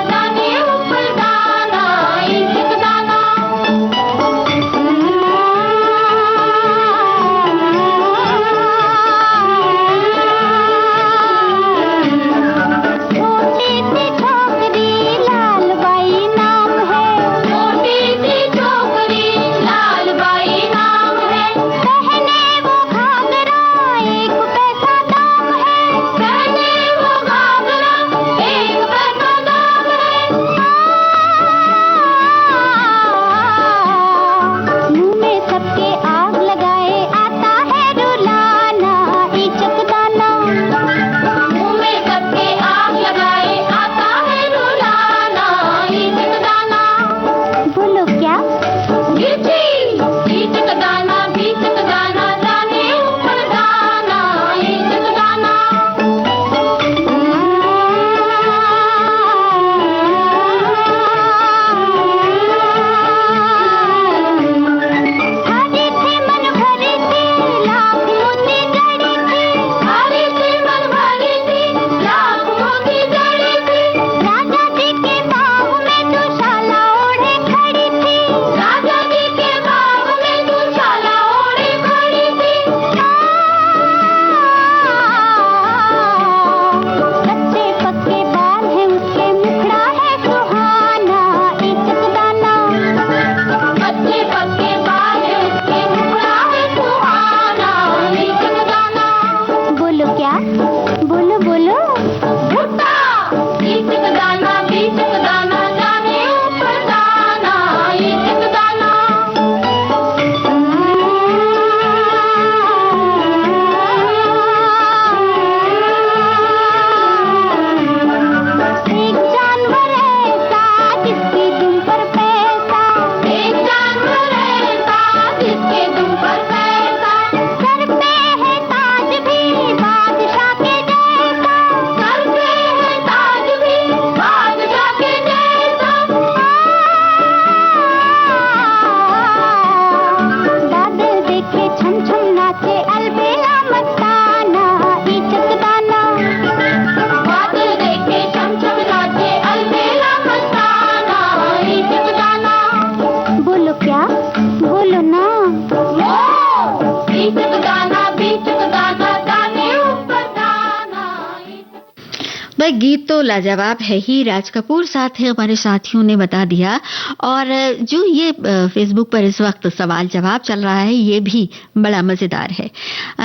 गीत तो लाजवाब है ही। राज कपूर साथ है, हमारे साथियों ने बता दिया। और जो ये फेसबुक पर इस वक्त सवाल जवाब चल रहा है, ये भी बड़ा मजेदार है।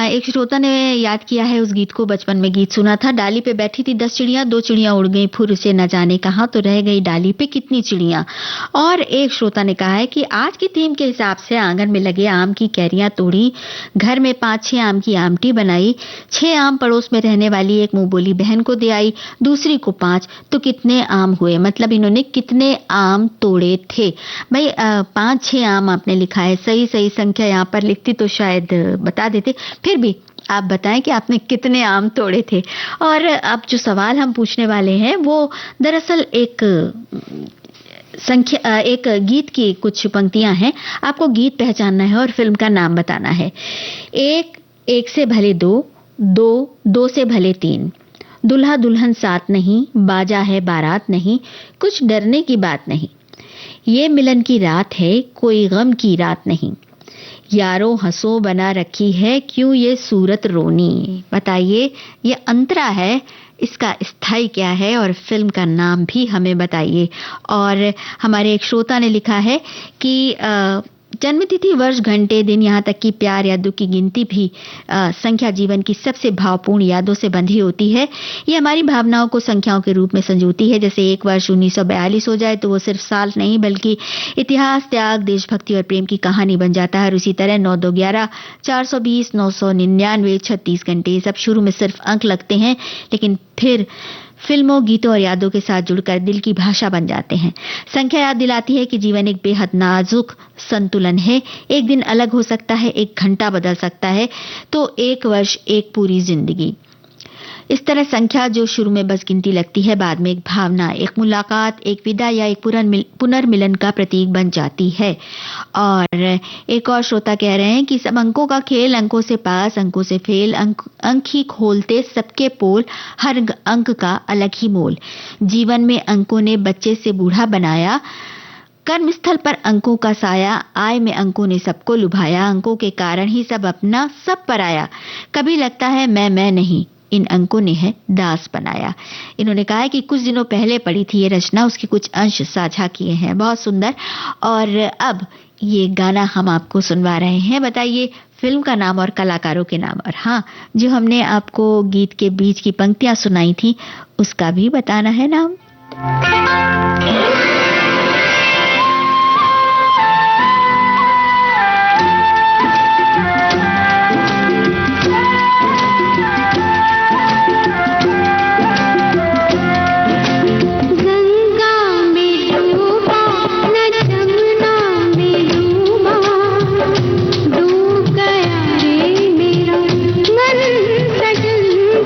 एक श्रोता ने याद किया है उस गीत को, बचपन में गीत सुना था। डाली पे बैठी थी 10 चिड़ियां, 2 चिड़ियां उड़ गई फुर से न जाने कहां, तो रह गई डाली पे कितनी चिड़ियां। और एक श्रोता ने कहा है कि आज की थीम के हिसाब से आंगन में लगे आम की कैरियां तोड़ी, घर में 5-6 आम की आमटी बनाई, 6 आम पड़ोस में रहने वाली एक मुंह बोली बहन को दे आई, दूसरी को 5, तो कितने आम हुए। मतलब इन्होंने कितने आम तोड़े थे। भाई 5-6 आम आपने लिखा है, सही सही संख्या यहाँ पर लिखती तो शायद बता देते। फिर भी आप बताएं कि आपने कितने आम तोड़े थे। और अब जो सवाल हम पूछने वाले हैं वो दरअसल एक गीत की कुछ पंक्तियां हैं। आपको गीत पहचानना है और फिल्म का नाम बताना है। एक से भले 2, 2 से भले 3, दुल्हा दुल्हन साथ नहीं, बाजा है बारात नहीं, कुछ डरने की बात नहीं, ये मिलन की रात है कोई गम की रात नहीं, यारों हंसो बना रखी है क्यों ये सूरत रोनी। बताइए ये अंतरा है, इसका स्थाई क्या है और फिल्म का नाम भी हमें बताइए। और हमारे एक श्रोता ने लिखा है कि जन्मतिथि, वर्ष, घंटे, दिन, यहाँ तक कि प्यार या दुख की गिनती भी संख्या जीवन की सबसे भावपूर्ण यादों से बंधी होती है। ये हमारी भावनाओं को संख्याओं के रूप में संजोती है। जैसे एक वर्ष 1942 हो जाए तो वो सिर्फ साल नहीं बल्कि इतिहास, त्याग, देशभक्ति और प्रेम की कहानी बन जाता है। और उसी तरह 9 2 11, 420, 999, 36 घंटे, ये सब शुरू में सिर्फ अंक लगते हैं लेकिन फिर फिल्मों, गीतों और यादों के साथ जुड़कर दिल की भाषा बन जाते हैं। संख्या याद दिलाती है कि जीवन एक बेहद नाजुक संतुलन है। एक दिन अलग हो सकता है, एक घंटा बदल सकता है, तो एक वर्ष एक पूरी जिंदगी। इस तरह संख्या जो शुरू में बस गिनती लगती है, बाद में एक भावना, एक मुलाकात, एक विदा या एक पुनर्मिलन का प्रतीक बन जाती है। और एक और श्रोता कह रहे हैं कि सब अंकों का खेल, अंकों से पास अंकों से फेल, अंक ही खोलते सबके पोल, हर अंक का अलग ही मोल। जीवन में अंकों ने बच्चे से बूढ़ा बनाया, कर्मस्थल पर अंकों का साया, आय में अंकों ने सबको लुभाया, अंकों के कारण ही सब अपना सब पराया, कभी लगता है मैं नहीं, इन अंकों ने है दास बनाया। इन्होंने कहा है कि कुछ दिनों पहले पढ़ी थी ये रचना, उसके कुछ अंश साझा किए हैं। बहुत सुंदर। और अब ये गाना हम आपको सुनवा रहे हैं। बताइए फिल्म का नाम और कलाकारों के नाम। और हाँ, जो हमने आपको गीत के बीच की पंक्तियां सुनाई थी उसका भी बताना है नाम।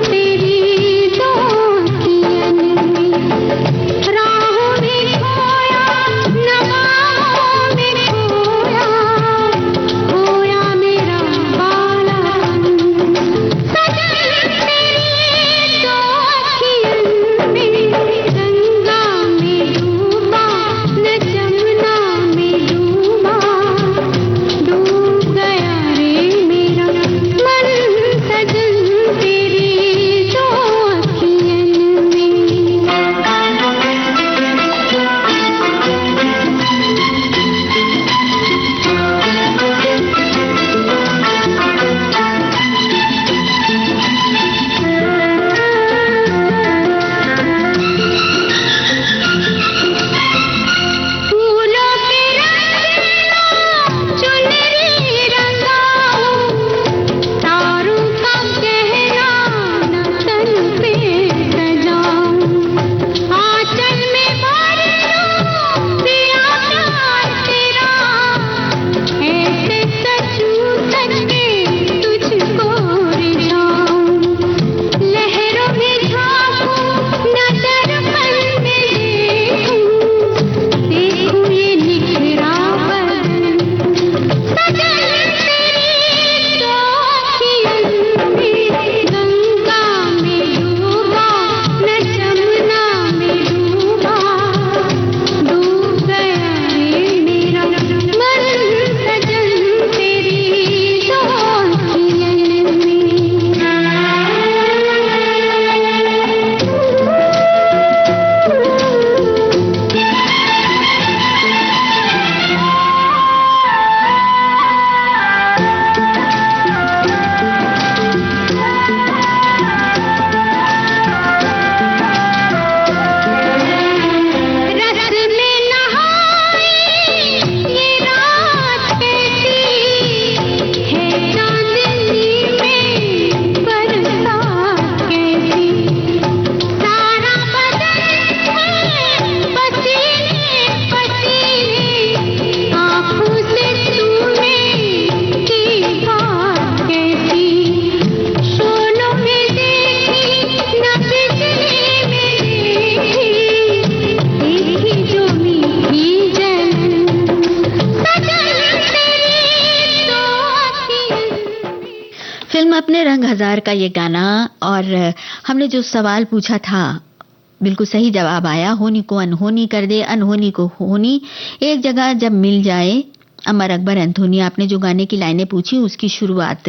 तेरी दोस्तियन में राहों में फिल्म अपने रंग हजार का ये गाना, और हमने जो सवाल पूछा था बिल्कुल सही जवाब आया। होनी को अनहोनी कर दे, अनहोनी को होनी एक जगह जब मिल जाए। अमर अकबर एंथोनी, आपने जो गाने की लाइनें पूछी उसकी शुरुआत।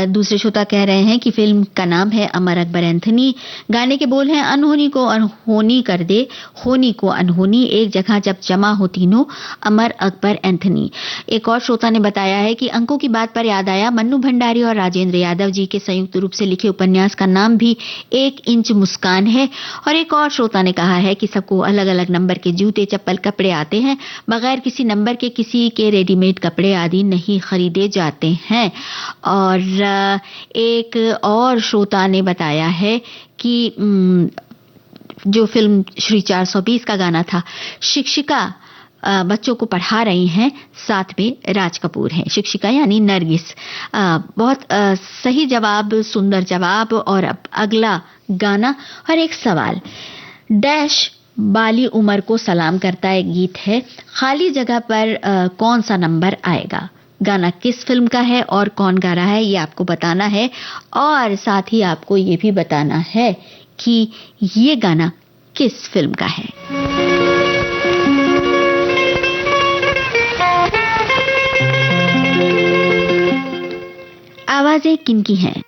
दूसरे श्रोता कह रहे हैं कि फिल्म का नाम है अमर अकबर एंथोनी, गाने के बोल हैं अनहोनी को अनहोनी कर दे, होनी को अनहोनी एक जगह जब जमा हो तीनों, अमर अकबर एंथोनी। एक और श्रोता ने बताया है कि अंकों की बात पर याद आया, मन्नू भंडारी और राजेंद्र यादव जी के संयुक्त रूप से लिखे उपन्यास का नाम भी 1 इंच मुस्कान है। और एक और श्रोता ने कहा है कि सबको अलग अलग नंबर के जूते चप्पल कपड़े आते हैं, बगैर किसी नंबर के किसी के रेडीमेड कपड़े आदि नहीं खरीदे जाते हैं। और एक और श्रोता ने बताया है कि जो फिल्म श्री 420 का गाना था, शिक्षिका बच्चों को पढ़ा रही हैं, साथ में राज कपूर हैं, शिक्षिका यानी नरगिस। बहुत सही जवाब, सुंदर जवाब। और अब अगला गाना और एक सवाल, डैश बाली उमर को सलाम करता है गीत है, खाली जगह पर कौन सा नंबर आएगा? गाना किस फिल्म का है और कौन गा रहा है ये आपको बताना है, और साथ ही आपको ये भी बताना है कि ये गाना किस फिल्म का है। आवाजें किनकी हैं?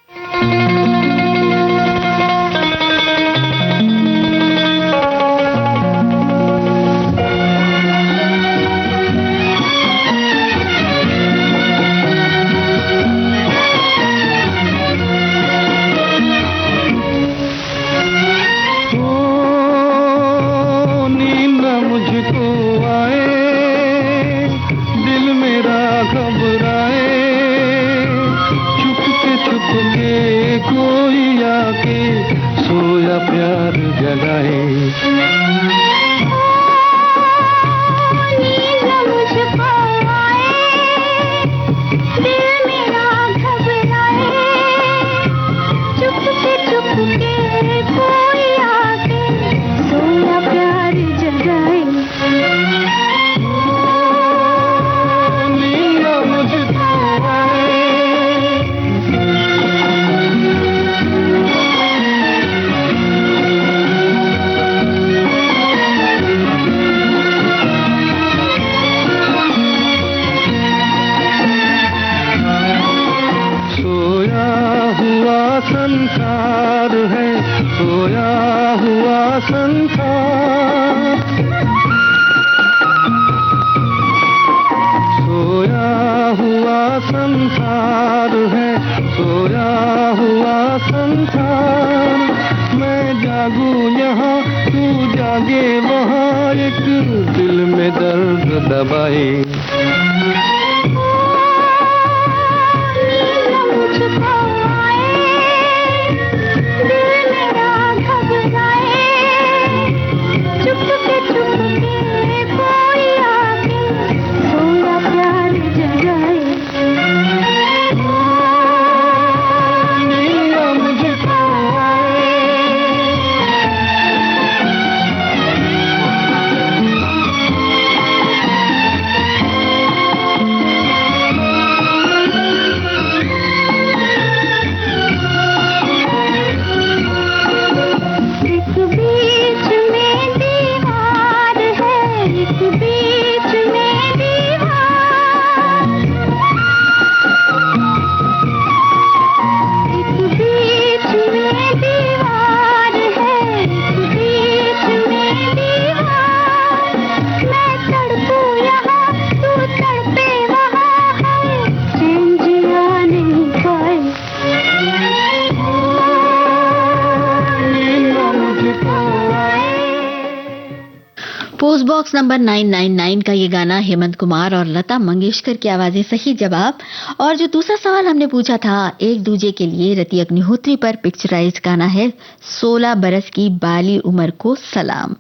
पोस्ट बॉक्स नंबर 999 का ये गाना हेमंत कुमार और लता मंगेशकर की आवाजें सही जवाब। और जो दूसरा सवाल हमने पूछा था, एक दूजे के लिए रति अग्निहोत्री पर पिक्चराइज गाना है 16 बरस की बाली उम्र को सलाम,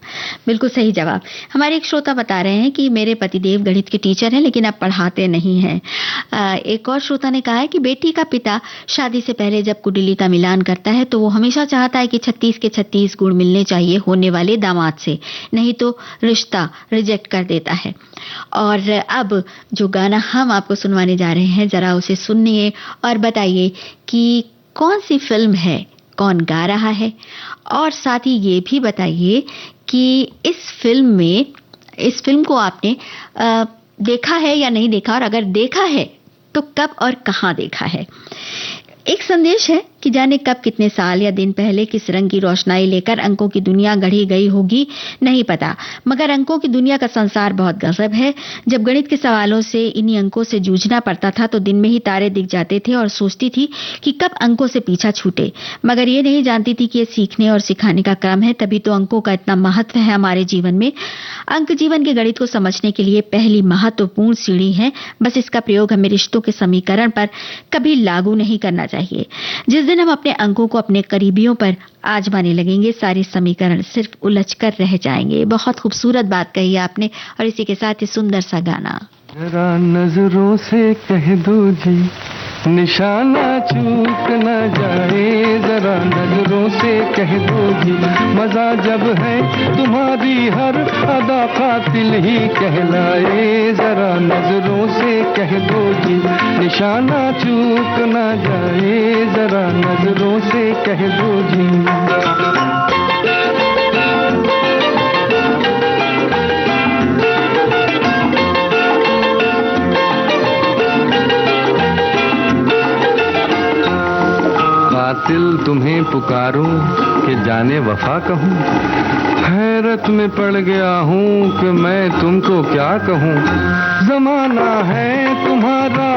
बिल्कुल सही जवाब। हमारे एक श्रोता बता रहे हैं कि मेरे पतिदेव गणित के टीचर हैं लेकिन अब पढ़ाते नहीं हैं। एक और श्रोता ने कहा है कि बेटी का पिता शादी से पहले जब कुंडली का मिलान करता है तो वो हमेशा चाहता है कि 36 के 36 गुण मिलने चाहिए होने वाले दामाद से, नहीं तो रिश्ता रिश्ता रिजेक्ट कर देता है। और अब जो गाना हम आपको सुनवाने जा रहे हैं, जरा उसे सुनिए और बताइए कि कौन सी फिल्म है, कौन गा रहा है, और साथ ही ये भी बताइए कि इस फिल्म को आपने देखा है या नहीं देखा, और अगर देखा है तो कब और कहां देखा है। एक संदेश है कि जाने कब, कितने साल या दिन पहले किस रंग की रोशनाई लेकर अंकों की दुनिया गढ़ी गई होगी, नहीं पता, मगर अंकों की दुनिया का संसार बहुत गजब है। जब गणित के सवालों से, इन्हीं अंकों से जूझना पड़ता था तो दिन में ही तारे दिख जाते थे और सोचती थी कि कब अंकों से पीछा छूटे, मगर ये नहीं जानती थी कि ये सीखने और सिखाने का क्रम है। तभी तो अंकों का इतना महत्व है हमारे जीवन में। अंक जीवन के गणित को समझने के लिए पहली महत्वपूर्ण सीढ़ी है। बस इसका प्रयोग हमें रिश्तों के समीकरण पर कभी लागू नहीं करना चाहिए। जिस दिन हम अपने अंकों को अपने करीबियों पर आजमाने लगेंगे, सारे समीकरण सिर्फ उलझकर रह जाएंगे। बहुत खूबसूरत बात कही आपने, और इसी के साथ ही सुंदर सा गाना। जरा नजरों से कह दो जी, निशाना चूक न जाए, जरा नजरों से कह दो जी, मजा जब है तुम्हारी हर अदा कातिल ही कहलाए, जरा नजरों से कह दो जी, निशाना चूक न जाए, जरा नजरों से कह दो जी। कातिल तुम्हें पुकारूं कि जाने वफा कहूं, हैरत में पड़ गया हूं कि मैं तुमको क्या कहूं। जमाना है तुम्हारा,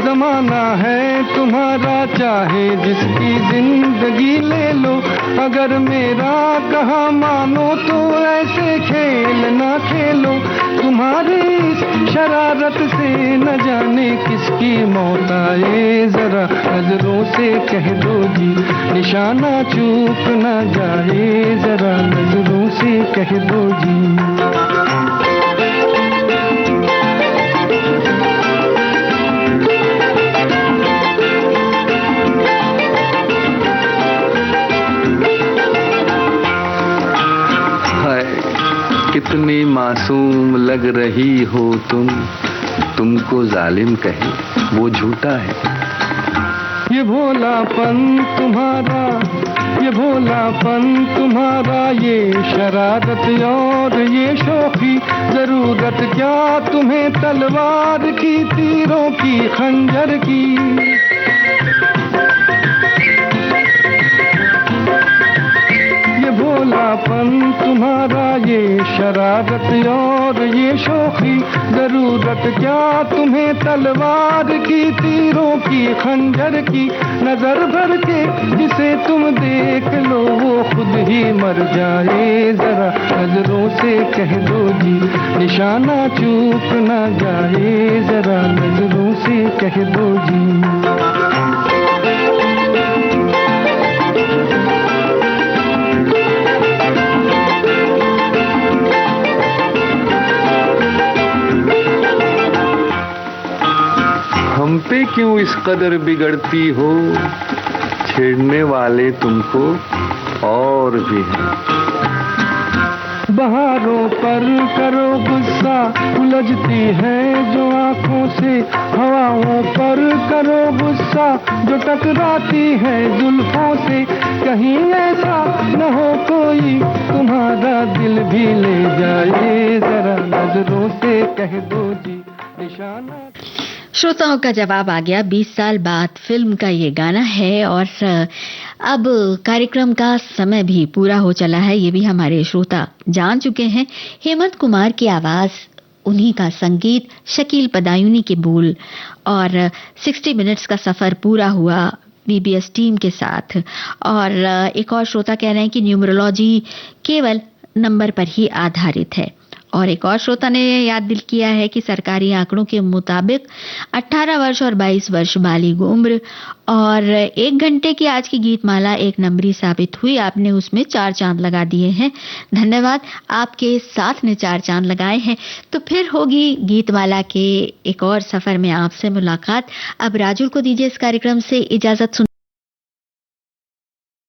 जमाना है तुम्हारा, चाहे जिसकी जिंदगी ले लो, अगर मेरा कहा मानो तो ऐसे खेल ना खेलो। तुम्हारी इस शरारत से न जाने किसकी मौत आए, जरा नजरों से कह दो जी, निशाना चूक न जाए, जरा नजरों से कह दो जी। कितनी मासूम लग रही हो तुमको जालिम कहे वो झूठा है। ये भोलापन तुम्हारा, ये भोलापन तुम्हारा, ये शरारत और ये शौकी, जरूरत क्या तुम्हें तलवार की, तीरों की, खंजर की। ये भोलापन तुम्हारा, ये शरारत और ये शौकी, जरूरत क्या तुम्हें तलवार की, तीरों की, खंजर की। नजर भर के जिसे तुम देख लो वो खुद ही मर जाए, जरा नजरों से कह दो जी, निशाना चूक न जाए, जरा नजरों से कह दो जी। हम पे क्यों इस कदर बिगड़ती हो, छेड़ने वाले तुमको और भी हैं। बहारों पर करो गुस्सा, उलझती है जो आंखों से, हवाओं पर करो गुस्सा, जो टकराती है जुल्फों से। कहीं ऐसा न हो कोई तुम्हारा दिल भी ले जाए, जरा नजरों से कह दो जी, निशाना। श्रोताओं का जवाब आ गया। 20 साल बाद फिल्म का ये गाना है, और अब कार्यक्रम का समय भी पूरा हो चला है, ये भी हमारे श्रोता जान चुके हैं। हेमंत कुमार की आवाज, उन्हीं का संगीत, शकील पदायूनी के बोल, और 60 मिनट्स का सफर पूरा हुआ बीबीएस टीम के साथ। और एक और श्रोता कह रहे हैं कि न्यूमरोलॉजी केवल नंबर पर ही आधारित है। और एक और श्रोता ने याद दिल किया है कि सरकारी आंकड़ों के मुताबिक 18 वर्ष और 22 वर्ष बालिग उम्र, और 1 घंटे की आज की गीतमाला 1 नंबरी साबित हुई। आपने उसमें 4 चांद लगा दिए हैं, धन्यवाद। आपके साथ ने 4 चांद लगाए हैं। तो फिर होगी गीतमाला के एक और सफर में आपसे मुलाकात। अब राजुल को दीजिए इस कार्यक्रम से इजाजत।